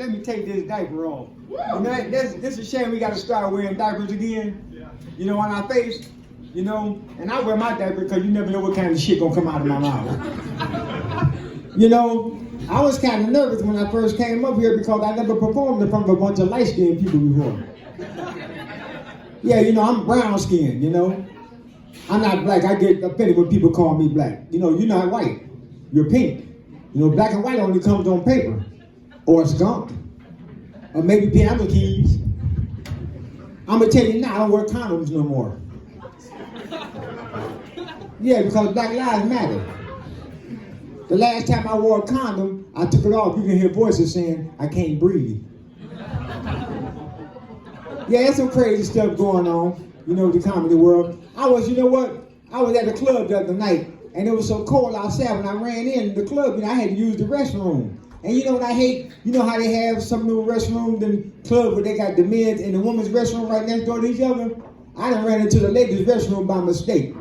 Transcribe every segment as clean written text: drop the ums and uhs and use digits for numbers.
let me take this diaper off. You know, this is a shame we got to start wearing diapers again. You know, on our face. You know, and I wear my diaper because you never know what kind of shit gonna come out of my mouth. You know, I was kind of nervous when I first came up here because I never performed in front of a bunch of light-skinned people before. Yeah, you know, I'm brown-skinned, you know. I'm not black. I get offended when people call me black. You know, you're not white. You're pink. You know, black and white only comes on paper. Or a skunk. Or maybe piano keys. I'm going to tell you now, I don't wear condoms no more. Yeah, because Black Lives Matter. The last time I wore a condom, I took it off. You can hear voices saying, I can't breathe. Yeah, there's some crazy stuff going on, you know, the comedy world. You know what? I was at the club the other night, and it was so cold outside when I ran in the club, and I had to use the restroom. And you know what I hate? You know how they have some little restrooms in clubs where they got the men's and the women's restroom right next door to each other? I done ran into the ladies' restroom by mistake.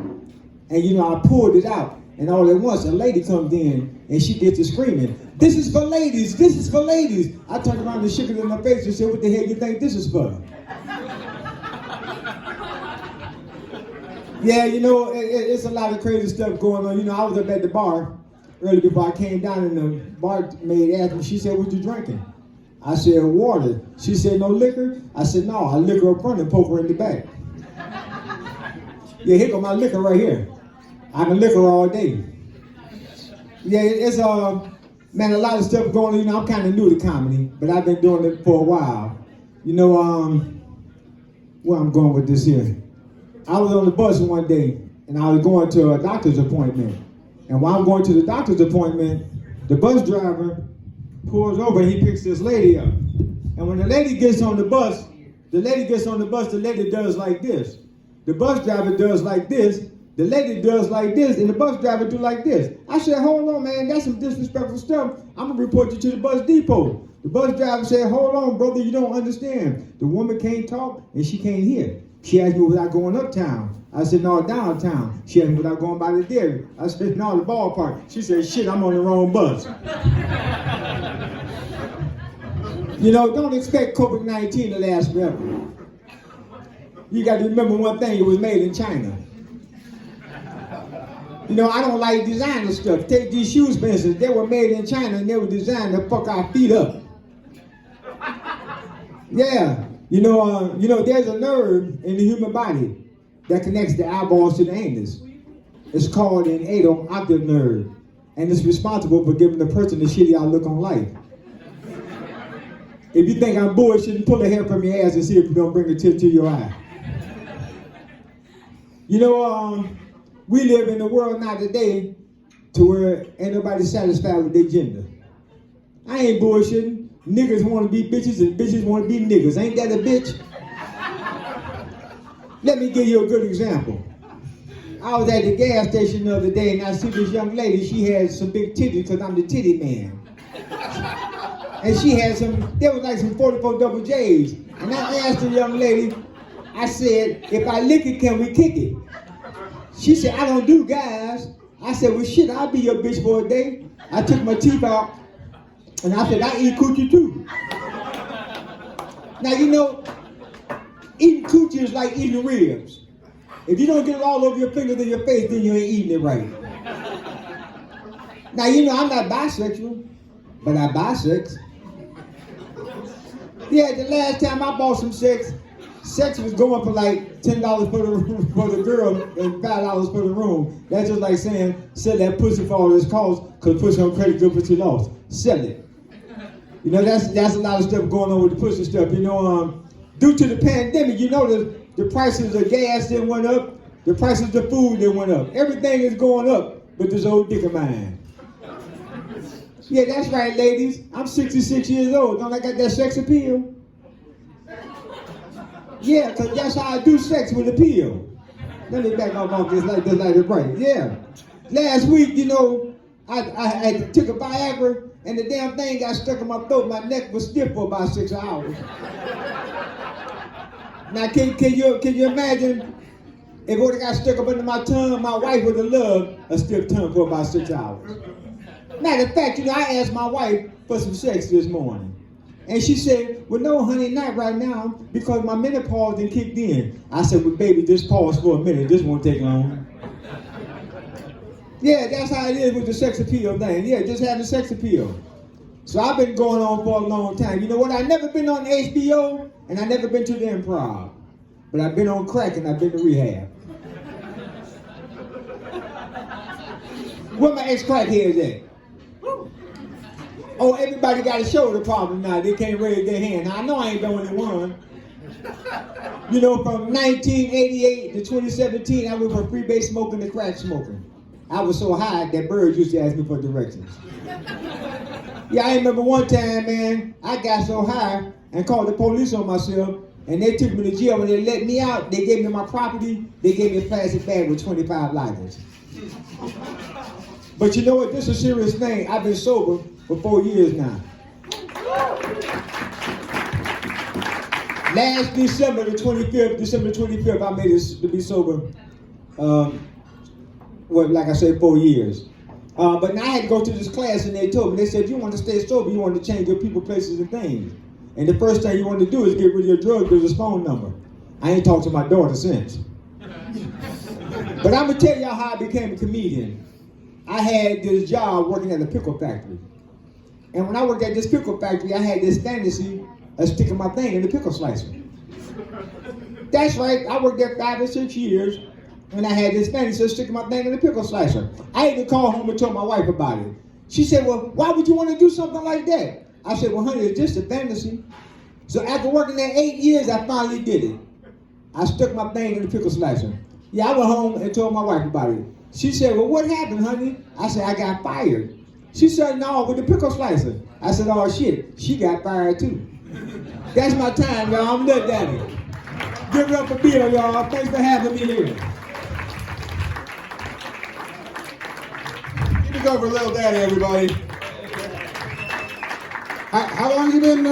And you know, I pulled it out, and all at once a lady comes in, and she gets to screaming, "This is for ladies, this is for ladies." I turned around and shook it in her face and said, "What the hell you think this is for?" Yeah, you know, it's a lot of crazy stuff going on. You know, I was up at the bar early before I came down, and the barmaid asked me, she said, "What you drinking?" I said, "Water." She said, "No liquor?" I said, "No, I liquor up front and poker in the back." Yeah, here go my liquor right here. I can liquor all day. Yeah, it's man, a lot of stuff going on. You know, I'm kind of new to comedy, but I've been doing it for a while. You know, where I'm going with this here. I was on the bus one day, and I was going to a doctor's appointment. And while I'm going to the doctor's appointment, the bus driver pulls over and he picks this lady up. And when the lady gets on the bus, the lady does like this. The bus driver does like this. The lady does like this, and the bus driver do like this. I said, "Hold on, man, that's some disrespectful stuff. I'm gonna report you to the bus depot." The bus driver said, "Hold on, brother, you don't understand. The woman can't talk and she can't hear. She asked me was I going uptown. I said, no, downtown. She asked me was I going by the dairy. I said, no, the ballpark. She said, shit, I'm on the wrong bus." You know, don't expect COVID-19 to last forever. You got to remember one thing, it was made in China. You know, I don't like designer stuff. Take these shoes, for instance. They were made in China and they were designed to fuck our feet up. Yeah. You know, there's a nerve in the human body that connects the eyeballs to the anus. It's called an anal octave nerve. And it's responsible for giving the person the shitty outlook on life. If you think I'm bullshitting, pull a hair from your ass and see if you don't bring a tear to your eye. You know, we live in a world now today to where ain't nobody satisfied with their gender. I ain't bullshitting. Niggas want to be bitches and bitches want to be niggas. Ain't that a bitch? Let me give you a good example. I was at the gas station the other day and I see this young lady. She had some big titties because I'm the titty man. And she had there was like some 44 double J's. And I asked the young lady, I said, "If I lick it, can we kick it?" She said, "I don't do guys." I said, "Well, shit, I'll be your bitch for a day." I took my teeth out, and I said, "I eat coochie too." Now, you know, eating coochie is like eating ribs. If you don't get it all over your fingers and your face, then you ain't eating it right. Now, you know, I'm not bisexual, but I buy sex. Yeah, the last time I bought some sex was going for like $10 for the girl and $5 for the room. That's just like saying, sell that pussy for all its cost, because pussy on credit good pussy lost. Sell it. You know, that's a lot of stuff going on with the pussy stuff. You know, due to the pandemic, you know, the prices of gas then went up, the prices of food then went up. Everything is going up, but this old dick of mine. Yeah, that's right, ladies. I'm 66 years old. Don't I got that sex appeal? Yeah, because that's how I do sex with appeal. Let me back off this like it's right. Yeah. Last week, you know, I took a Viagra and the damn thing got stuck in my throat. My neck was stiff for about 6 hours. Now, can you imagine if it would have got stuck up under my tongue, my wife would have loved a stiff tongue for about 6 hours. Matter of fact, you know, I asked my wife for some sex this morning. And she said, well, no, honey, not right now, because my menopause done kicked in. I said, well, baby, just pause for a minute. This won't take long. Yeah, that's how it is with the sex appeal thing. Yeah, just have the sex appeal. So I've been going on for a long time. You know what? I've never been on HBO, and I've never been to the Improv. But I've been on crack, and I've been to rehab. Where my ex-crackheads at? Oh, everybody got a shoulder problem now. They can't raise their hand. Now, I know I ain't the only one. You know, from 1988 to 2017, I went from freebase smoking to crack smoking. I was so high that birds used to ask me for directions. Yeah, I remember one time, man, I got so high and called the police on myself, and they took me to jail. When they let me out, they gave me my property. They gave me a plastic bag with 25 lighters. But you know what? This is a serious thing. I've been sober for 4 years now. Last December the 25th, I made it to be sober. Well, like I said, 4 years. But now I had to go to this class, and they told me, they said, you want to stay sober, you want to change your people, places, and things. And the first thing you want to do is get rid of your drug dealer's phone number. I ain't talked to my daughter since. But I'm going to tell y'all how I became a comedian. I had this job working at a pickle factory. And when I worked at this pickle factory, I had this fantasy of sticking my thing in the pickle slicer. That's right, I worked there 5 or 6 years, and I had this fantasy of sticking my thing in the pickle slicer. I had to call home and tell my wife about it. She said, well, why would you want to do something like that? I said, well, honey, it's just a fantasy. So after working there 8 years, I finally did it. I stuck my thing in the pickle slicer. Yeah, I went home and told my wife about it. She said, well, what happened, honey? I said, I got fired. She said, no, with the pickle slicer. I said, oh, shit, she got fired, too. That's my time, y'all. I'm Nut Daddy. Give it up for Bill, y'all. Thanks for having me here. Give it up for Little Daddy, everybody. How long has he been